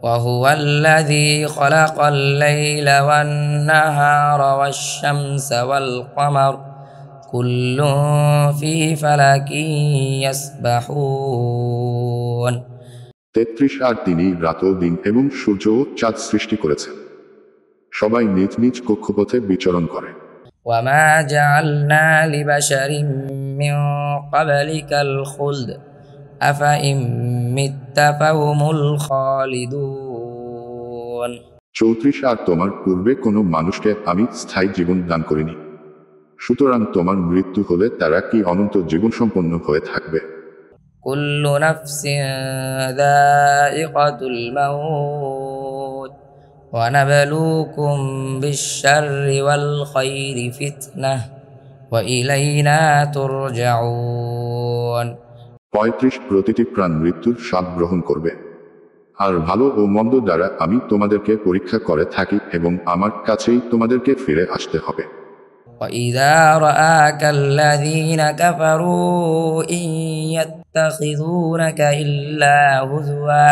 وهو الذي خلق الليل والنهار والشمس والقمر كل في فلك يسبحون 33 আর তিনি রাত ও দিন এবং সূর্য ও চাঁদ সৃষ্টি করেছেন, সবাই নিজ নিজ কক্ষপথে বিচরণ করে। وما جعلنا لبشر من قبلك الخلد أفإن مت فهم الخالدون 34 আর তোমার পূর্বে কোনো মানুষকে আমি স্থায়ী জীবন দান করিনি, সুতরাং তোমার মৃত্যু হলে তারা কি অনন্ত জীবন সম্পন্ন হয়ে থাকবে। كل نفس ذائقة الموت ونبلوكم بالشر والخير فتنة وإلينا ترجعون 35 প্রতিটি প্রাণ মৃত্যুর স্বাদ গ্রহণ করবে, আর ভালো ও মন্দ দ্বারা আমি তোমাদেরকে পরীক্ষা করে থাকি এবং আমার কাছেই তোমাদেরকে ফিরে আসতে হবে। وإذا رآك الذين كفروا إن يتخذونك إلا هزوا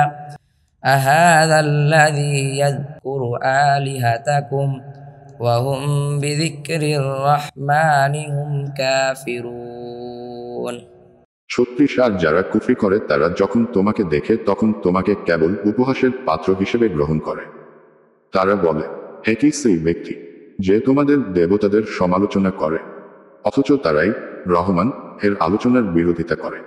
أهذا الذي يذكر آلهتكم وهم بذكر الرحمن هم كافرون 36 আর যারা কুফরি করে তারা যখন তোমাকে দেখে তখন তোমাকে কেবল উপহাসের পাত্র হিসেবে গ্রহণ করে। তারা বলে, হে কি সেই ব্যক্তি যে তোমাদের দেবতাদের সমালোচনা করে, অথচ তারাই রহমান এর আলোচনার বিরোধিতা করে।